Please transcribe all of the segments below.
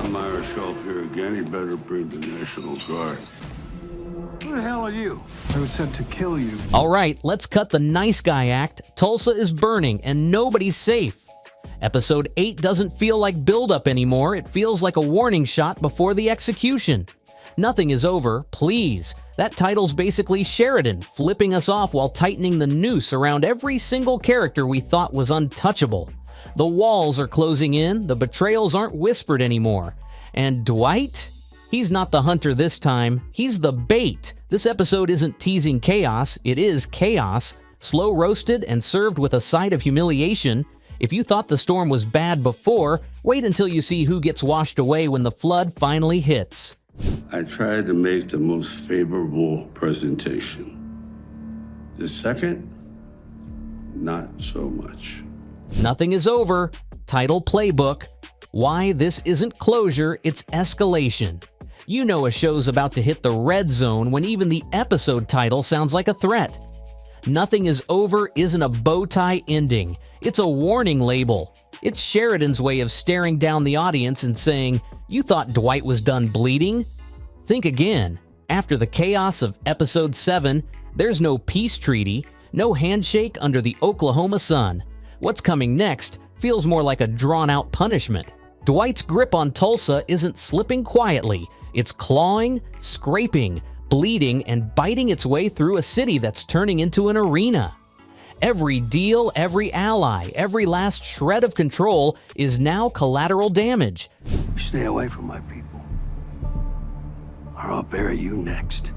Dunmeyer show up here again, he better bring the National Guard. Who the hell are you? I was sent to kill you. All right, let's cut the nice guy act. Tulsa is burning and nobody's safe. Episode 8 doesn't feel like build-up anymore. It feels like a warning shot before the execution. Nothing is over, please. That title's basically Sheridan flipping us off while tightening the noose around every single character we thought was untouchable. The walls are closing in, the betrayals aren't whispered anymore. And Dwight? He's not the hunter this time, he's the bait. This episode isn't teasing chaos, it is chaos, slow roasted and served with a side of humiliation. If you thought the storm was bad before, wait until you see who gets washed away when the flood finally hits. I tried to make the most favorable presentation. The second, not so much. Nothing is over. Title playbook. Why this isn't closure, it's escalation. You know a show's about to hit the red zone when even the episode title sounds like a threat. Nothing is over isn't a bow tie ending. It's a warning label. It's Sheridan's way of staring down the audience and saying, "You thought Dwight was done bleeding? Think again." After the chaos of Episode 7, there's no peace treaty, no handshake under the Oklahoma sun. What's coming next feels more like a drawn-out punishment. Dwight's grip on Tulsa isn't slipping quietly. It's clawing, scraping, bleeding, and biting its way through a city that's turning into an arena. Every deal, every ally, every last shred of control is now collateral damage. Stay away from my people, or I'll bury you next.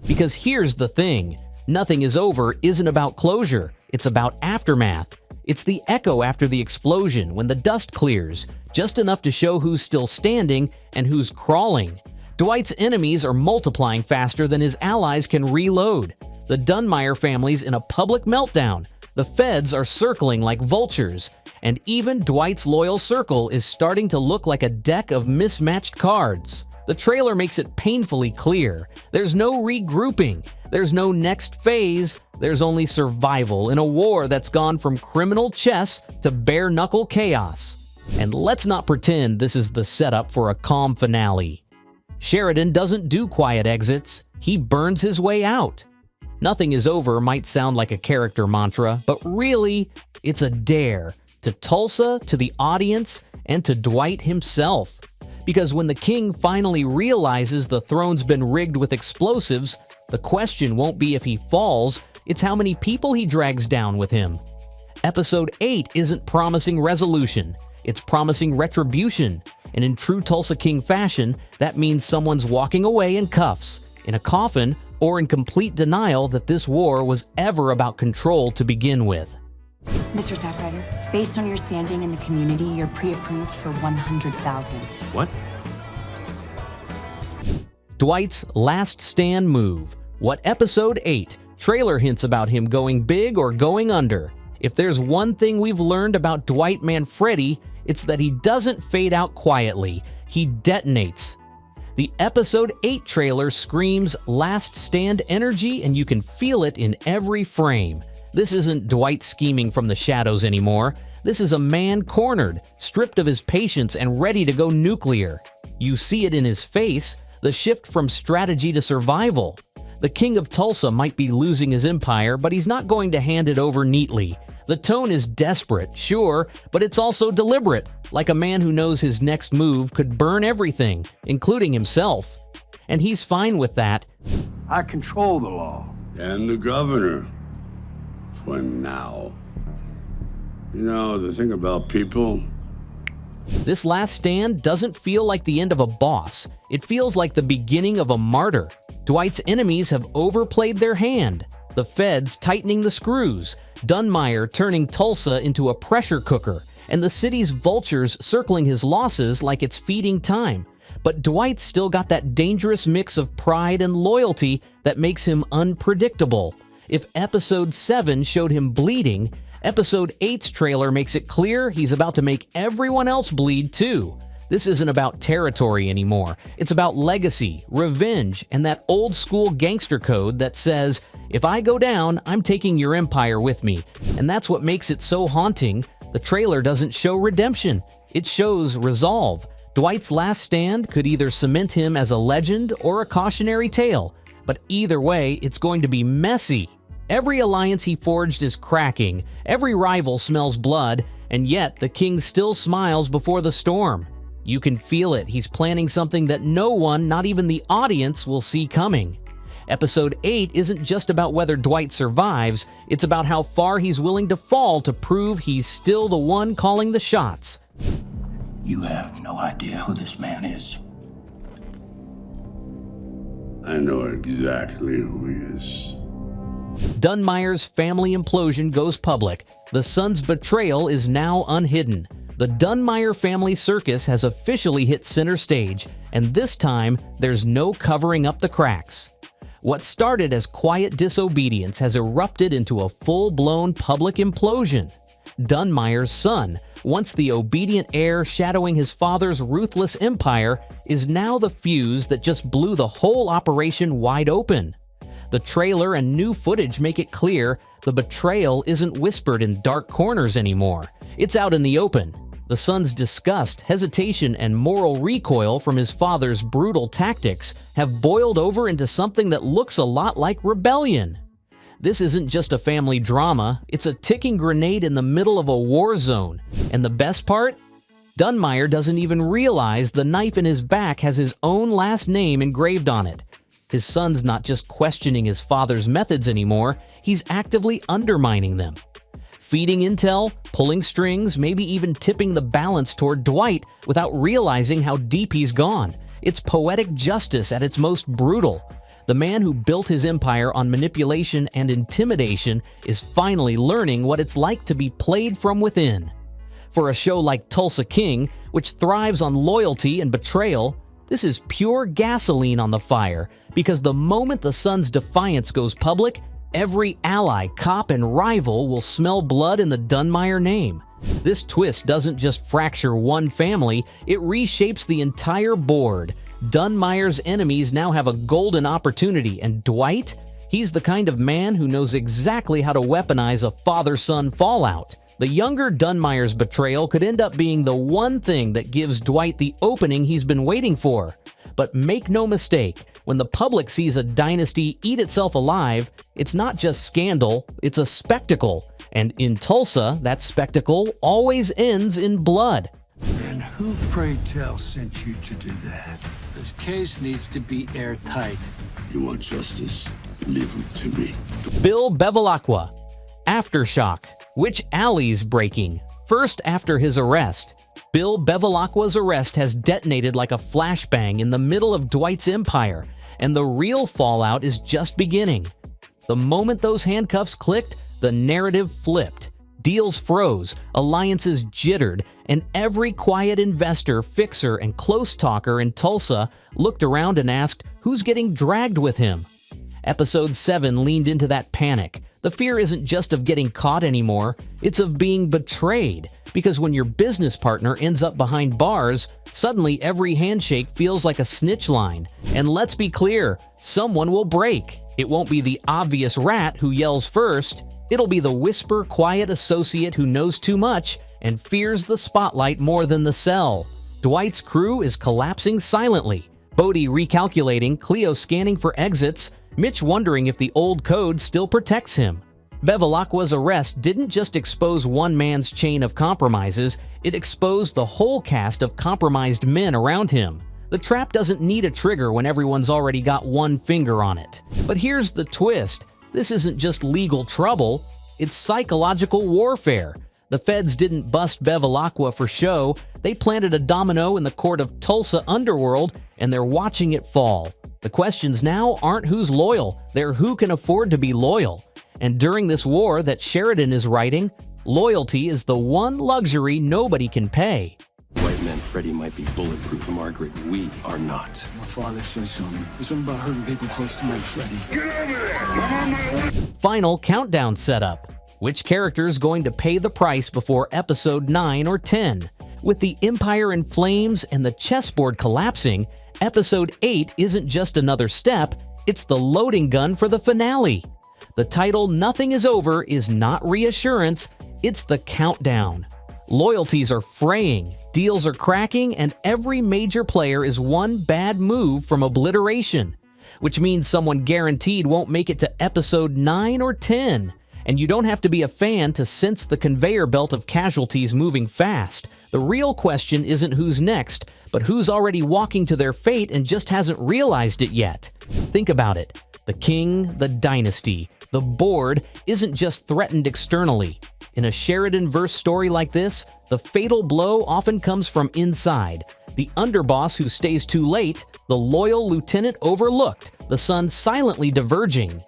Because here's the thing, nothing is over isn't about closure, it's about aftermath. It's the echo after the explosion when the dust clears, just enough to show who's still standing and who's crawling. Dwight's enemies are multiplying faster than his allies can reload. The Dunmeyer family's in a public meltdown. The feds are circling like vultures. And even Dwight's loyal circle is starting to look like a deck of mismatched cards. The trailer makes it painfully clear. There's no regrouping. There's no next phase. There's only survival in a war that's gone from criminal chess to bare-knuckle chaos. And let's not pretend this is the setup for a calm finale. Sheridan doesn't do quiet exits. He burns his way out. Nothing is over might sound like a character mantra, but really, it's a dare to Tulsa, to the audience, and to Dwight himself. Because when the king finally realizes the throne's been rigged with explosives, the question won't be if he falls, it's how many people he drags down with him. Episode 8 isn't promising resolution, it's promising retribution. And in true Tulsa King fashion, that means someone's walking away in cuffs, in a coffin, or in complete denial that this war was ever about control to begin with. Mr. Sackrider, based on your standing in the community, you're pre-approved for 100,000. What? Dwight's last stand move. What Episode 8? Trailer hints about him going big or going under. If there's one thing we've learned about Dwight Manfredi, it's that he doesn't fade out quietly. He detonates. The Episode 8 trailer screams last stand energy, and you can feel it in every frame. This isn't Dwight scheming from the shadows anymore. This is a man cornered, stripped of his patience and ready to go nuclear. You see it in his face, the shift from strategy to survival. The king of Tulsa might be losing his empire, but he's not going to hand it over neatly. The tone is desperate, sure, but it's also deliberate, like a man who knows his next move could burn everything, including himself. And he's fine with that. I control the law. And the governor. For now. You know, the thing about people, This last stand doesn't feel like the end of a boss. It feels like the beginning of a martyr. Dwight's enemies have overplayed their hand. The feds tightening the screws, Dunmeyer turning Tulsa into a pressure cooker, and the city's vultures circling his losses like it's feeding time. But Dwight's still got that dangerous mix of pride and loyalty that makes him unpredictable. If Episode 7 showed him bleeding, Episode 8's trailer makes it clear he's about to make everyone else bleed too. This isn't about territory anymore. It's about legacy, revenge, and that old-school gangster code that says, if I go down, I'm taking your empire with me. And that's what makes it so haunting. The trailer doesn't show redemption. It shows resolve. Dwight's last stand could either cement him as a legend or a cautionary tale, but either way, it's going to be messy. Every alliance he forged is cracking, every rival smells blood, and yet the king still smiles before the storm. You can feel it, he's planning something that no one, not even the audience, will see coming. Episode 8 isn't just about whether Dwight survives, it's about how far he's willing to fall to prove he's still the one calling the shots. You have no idea who this man is. I know exactly who he is. Dunmeyer's family implosion goes public. The son's betrayal is now unhidden. The Dunmeyer family circus has officially hit center stage, and this time, there's no covering up the cracks. What started as quiet disobedience has erupted into a full-blown public implosion. Dunmeyer's son, once the obedient heir shadowing his father's ruthless empire, is now the fuse that just blew the whole operation wide open. The trailer and new footage make it clear the betrayal isn't whispered in dark corners anymore. It's out in the open. The son's disgust, hesitation, and moral recoil from his father's brutal tactics have boiled over into something that looks a lot like rebellion. This isn't just a family drama, it's a ticking grenade in the middle of a war zone. And the best part? Dunmeyer doesn't even realize the knife in his back has his own last name engraved on it. His son's not just questioning his father's methods anymore, he's actively undermining them. Feeding intel, pulling strings, maybe even tipping the balance toward Dwight without realizing how deep he's gone. It's poetic justice at its most brutal. The man who built his empire on manipulation and intimidation is finally learning what it's like to be played from within. For a show like Tulsa King, which thrives on loyalty and betrayal, this is pure gasoline on the fire, because the moment the son's defiance goes public, every ally, cop, and rival will smell blood in the Dunmeyer name. This twist doesn't just fracture one family, it reshapes the entire board. Dunmeyer's enemies now have a golden opportunity, and Dwight? He's the kind of man who knows exactly how to weaponize a father-son fallout. The younger Dunmeyer's betrayal could end up being the one thing that gives Dwight the opening he's been waiting for. But make no mistake, when the public sees a dynasty eat itself alive, it's not just scandal, it's a spectacle. And in Tulsa, that spectacle always ends in blood. And who, pray tell, sent you to do that? This case needs to be airtight. You want justice? Leave it to me. Bevilaqua. Aftershock. Which alley's breaking? First, after his arrest. Bevilaqua's arrest has detonated like a flashbang in the middle of Dwight's empire, and the real fallout is just beginning. The moment those handcuffs clicked, the narrative flipped. Deals froze, alliances jittered, and every quiet investor, fixer, and close talker in Tulsa looked around and asked, who's getting dragged with him? Episode 7 leaned into that panic. The fear isn't just of getting caught anymore, it's of being betrayed. Because when your business partner ends up behind bars, suddenly every handshake feels like a snitch line. And let's be clear, someone will break. It won't be the obvious rat who yells first. It'll be the whisper, quiet associate who knows too much and fears the spotlight more than the cell. Dwight's crew is collapsing silently. Bodhi recalculating, Cleo scanning for exits, Mitch wondering if the old code still protects him. Bevilaqua's arrest didn't just expose one man's chain of compromises, it exposed the whole cast of compromised men around him. The trap doesn't need a trigger when everyone's already got one finger on it. But here's the twist. This isn't just legal trouble, it's psychological warfare. The feds didn't bust Bevilaqua for show, they planted a domino in the court of Tulsa underworld, and they're watching it fall. The questions now aren't who's loyal, they're who can afford to be loyal. And during this war that Sheridan is writing, loyalty is the one luxury nobody can pay. White man Freddy might be bulletproof, Margaret. We are not. My father says something. There's something about hurting people close to my Freddy. Final countdown setup. Which character's going to pay the price before episode 9 or 10? With the Empire in flames and the chessboard collapsing, episode 8 isn't just another step, it's the loading gun for the finale. The title Nothing is Over is not reassurance, it's the countdown. Loyalties are fraying, deals are cracking, and every major player is one bad move from obliteration, which means someone guaranteed won't make it to episode 9 or 10. And you don't have to be a fan to sense the conveyor belt of casualties moving fast. The real question isn't who's next, but who's already walking to their fate and just hasn't realized it yet. Think about it. The king, the dynasty, the board isn't just threatened externally. In a Sheridan-verse story like this, the fatal blow often comes from inside. The underboss who stays too late, the loyal lieutenant overlooked, the son silently diverging.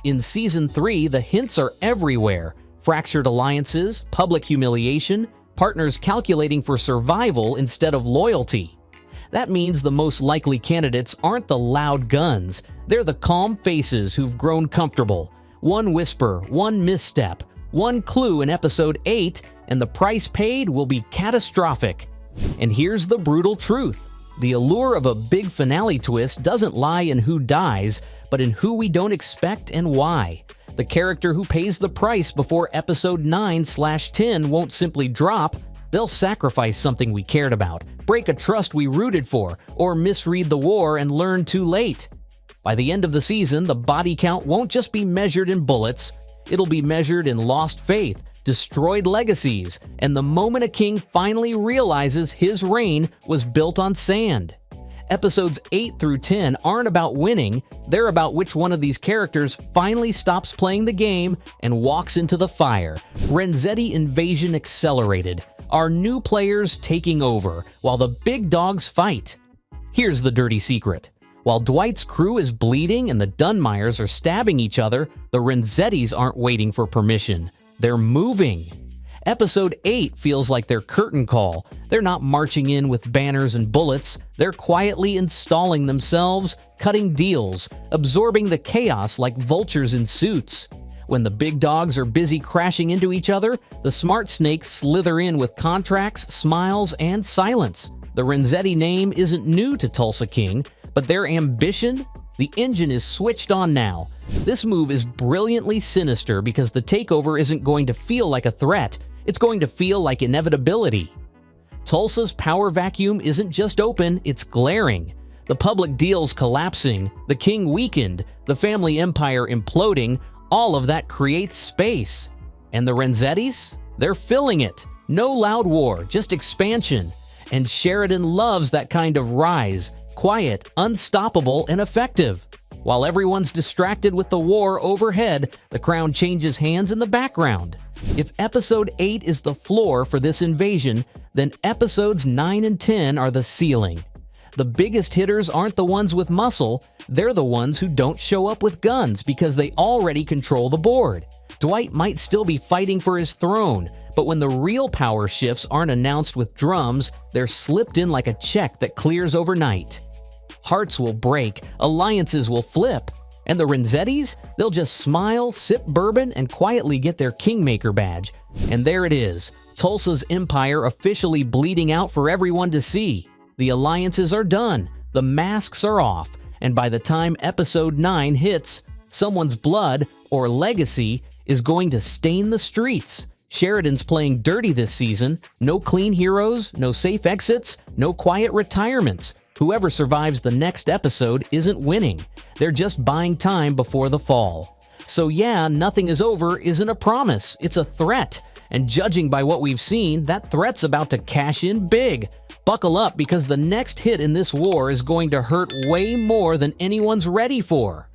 In Season 3, the hints are everywhere. Fractured alliances, public humiliation, partners calculating for survival instead of loyalty. That means the most likely candidates aren't the loud guns. They're the calm faces who've grown comfortable. One whisper, one misstep, one clue in Episode 8, and the price paid will be catastrophic. And here's the brutal truth. The allure of a big finale twist doesn't lie in who dies, but in who we don't expect and why. The character who pays the price before Episode 9/10 won't simply drop. They'll sacrifice something we cared about, break a trust we rooted for, or misread the war and learn too late. By the end of the season, the body count won't just be measured in bullets. It'll be measured in lost faith, destroyed legacies, and the moment a king finally realizes his reign was built on sand. Episodes 8 through 10 aren't about winning, they're about which one of these characters finally stops playing the game and walks into the fire. Renzetti invasion accelerated, our new players taking over, while the big dogs fight. Here's the dirty secret. While Dwight's crew is bleeding and the Dunmeyers are stabbing each other, the Renzettis aren't waiting for permission. They're moving. Episode 8 feels like their curtain call. They're not marching in with banners and bullets. They're quietly installing themselves, cutting deals, absorbing the chaos like vultures in suits. When the big dogs are busy crashing into each other, the smart snakes slither in with contracts, smiles, and silence. The Renzetti name isn't new to Tulsa King, but their ambition? The engine is switched on now. This move is brilliantly sinister because the takeover isn't going to feel like a threat, it's going to feel like inevitability. Tulsa's power vacuum isn't just open, it's glaring. The public deals collapsing, the king weakened, the family empire imploding, all of that creates space. And the Renzettis? They're filling it. No loud war, just expansion. And Sheridan loves that kind of rise. Quiet, unstoppable, and effective. While everyone's distracted with the war overhead, the crown changes hands in the background. If Episode 8 is the floor for this invasion, then Episodes 9 and 10 are the ceiling. The biggest hitters aren't the ones with muscle, they're the ones who don't show up with guns because they already control the board. Dwight might still be fighting for his throne, but when the real power shifts aren't announced with drums, they're slipped in like a check that clears overnight. Hearts will break, alliances will flip, and the Renzettis, they'll just smile, sip bourbon, and quietly get their Kingmaker badge. And there it is, Tulsa's empire officially bleeding out for everyone to see. The alliances are done, the masks are off, and by the time Episode 9 hits, someone's blood, or legacy, is going to stain the streets. Sheridan's playing dirty this season. No clean heroes, no safe exits, no quiet retirements. Whoever survives the next episode isn't winning. They're just buying time before the fall. So yeah, nothing is over isn't a promise, it's a threat. And judging by what we've seen, that threat's about to cash in big. Buckle up because the next hit in this war is going to hurt way more than anyone's ready for.